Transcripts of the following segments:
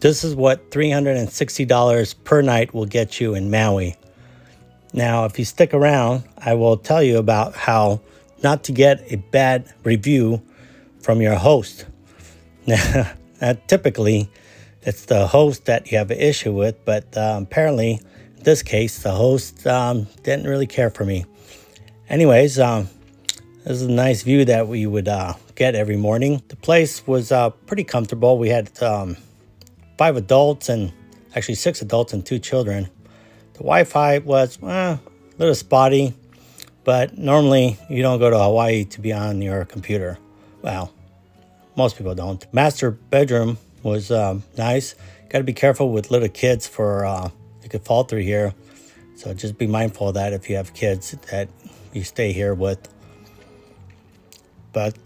This is what $360 per night will get you in Maui. Now, if you stick around, I will tell you about how not to get a bad review from your host. Now, typically, it's the host that you have an issue with, but apparently, in this case, the host didn't really care for me. Anyways, this is a nice view that we would get every morning. The place was pretty comfortable. We had 5 adults and actually 6 adults and 2 children. The Wi-Fi was a little spotty, but normally you don't go to Hawaii to be on your computer. Well, most people don't. Master bedroom was nice. Got to be careful with little kids for you could fall through here. So just be mindful of that if you have kids that you stay here with. But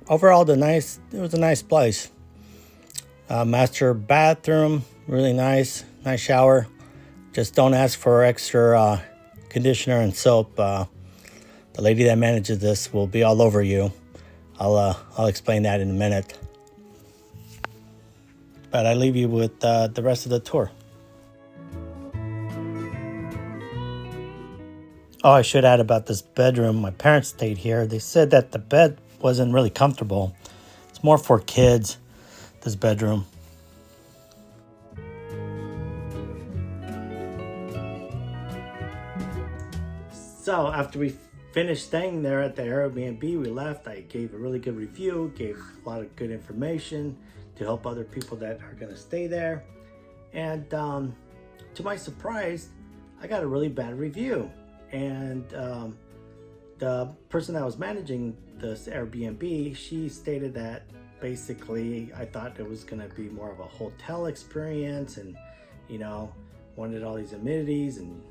overall, it was a nice place. Master bathroom, really nice shower. Just don't ask for extra conditioner and soap. The lady that manages this will be all over you. I'll explain that in a minute. But I leave you with the rest of the tour. Oh, I should add about this bedroom. My parents stayed here. They said that the bed wasn't really comfortable. It's more for kids, this bedroom. So after we finished staying there at the Airbnb, we left. I gave a really good review, gave a lot of good information to help other people that are going to stay there. And to my surprise, I got a really bad review. And the person that was managing this Airbnb, she stated that basically I thought it was going to be more of a hotel experience and, wanted all these amenities and,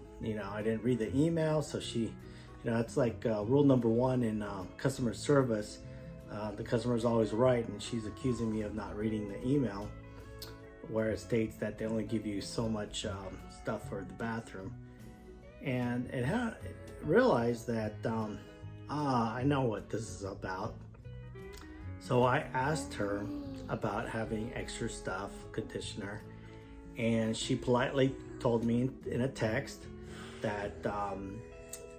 I didn't read the email. So she, it's like rule number 1 in customer service. The customer is always right, and she's accusing me of not reading the email where it states that they only give you so much stuff for the bathroom. And it realized that, I know what this is about. So I asked her about having extra stuff, conditioner, and she politely told me in a text that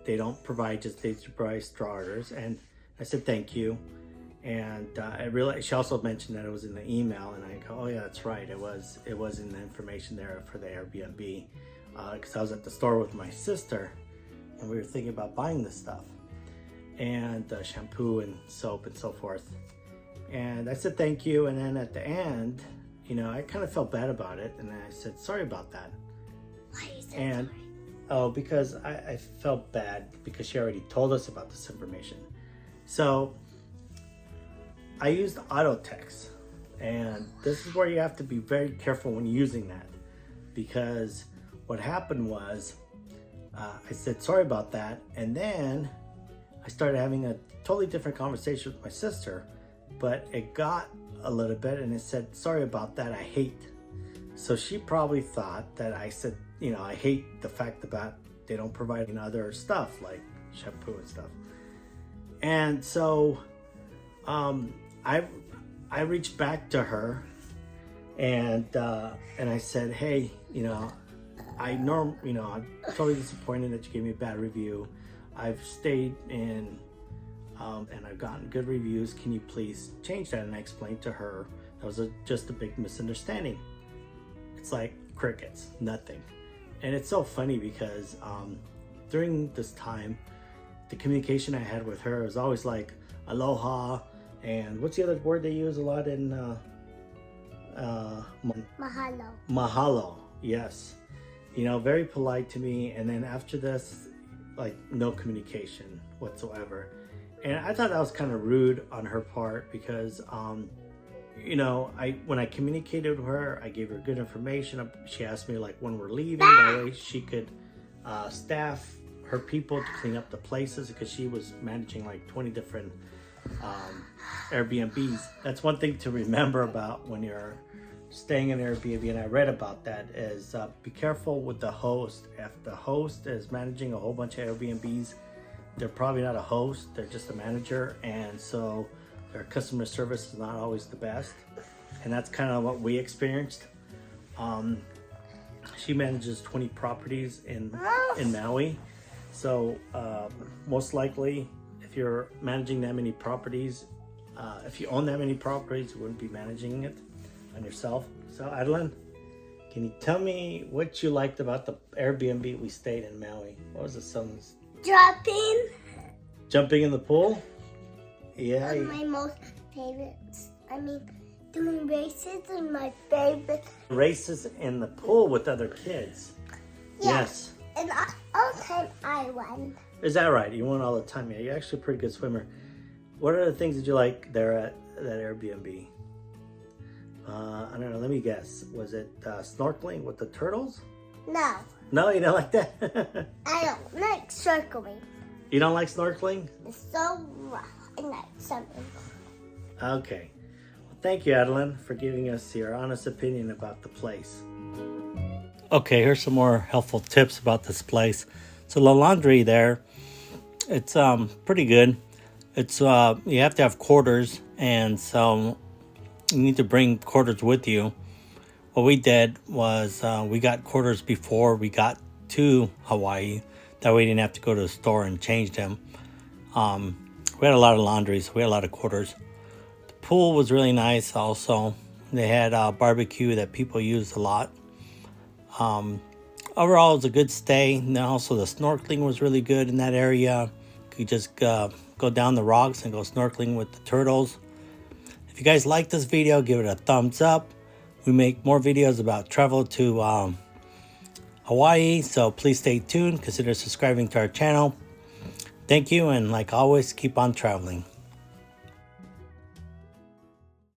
they don't provide, they provide starters. And I said, thank you. And she also mentioned that it was in the email, and I go, oh yeah, that's right. It was in the information there for the Airbnb. Because I was at the store with my sister and we were thinking about buying this stuff and shampoo and soap and so forth. And I said thank you, and then at the end, I kind of felt bad about it, and I said sorry about that. Why is that? And because I felt bad because she already told us about this information. So I used auto text, and this is where you have to be very careful when using that, because what happened was I said sorry about that, and then I started having a totally different conversation with my sister, but it got a little bit and it said sorry about that, I hate. So she probably thought that I said, I hate the fact that they don't provide other stuff like shampoo and stuff. And so I reached back to her and I said, hey, I'm totally disappointed that you gave me a bad review. I've stayed in and I've gotten good reviews. Can you please change that? And I explained to her that was just a big misunderstanding. It's like crickets, nothing. And it's so funny because during this time, the communication I had with her was always like aloha, and what's the other word they use a lot in Mahalo. Mahalo, yes. Very polite to me. And then after this, like no communication whatsoever. And I thought that was kind of rude on her part because, when I communicated with her, I gave her good information. She asked me like when we're leaving, that way she could staff her people to clean up the places, because she was managing like 20 different Airbnbs. That's one thing to remember about when you're staying in Airbnb, and I read about that, is be careful with the host. If the host is managing a whole bunch of Airbnbs, they're probably not a host, they're just a manager, and so their customer service is not always the best. And that's kind of what we experienced. She manages 20 properties in Maui. So most likely, if you're managing that many properties, if you own that many properties, you wouldn't be managing it on yourself. So Adeline, can you tell me what you liked about the Airbnb we stayed in Maui? What was the son's? Jumping in the pool? Yeah. One of my most favorites. Doing races is my favorite. Races in the pool with other kids. Yeah. Yes. And all the time I won. Is that right? You won all the time. Yeah, you're actually a pretty good swimmer. What are the things that you like there at that Airbnb? I don't know. Let me guess. Was it snorkeling with the turtles? No. No, you don't like that? I don't like circling. You don't like snorkeling? It's so rough. I like something. Okay. Well, thank you, Adeline, for giving us your honest opinion about the place. Okay, here's some more helpful tips about this place. So the laundry there, it's pretty good. It's you have to have quarters, and so you need to bring quarters with you. What we did was we got quarters before we got to Hawaii. That way we didn't have to go to the store and change them. We had a lot of laundry, so we had a lot of quarters. The pool was really nice also. They had barbecue that people used a lot. Overall, it was a good stay. And then also the snorkeling was really good in that area. You could just go down the rocks and go snorkeling with the turtles. If you guys like this video, give it a thumbs up. We make more videos about travel to Hawaii, so please stay tuned. Consider subscribing to our channel. Thank you, and like always, keep on traveling.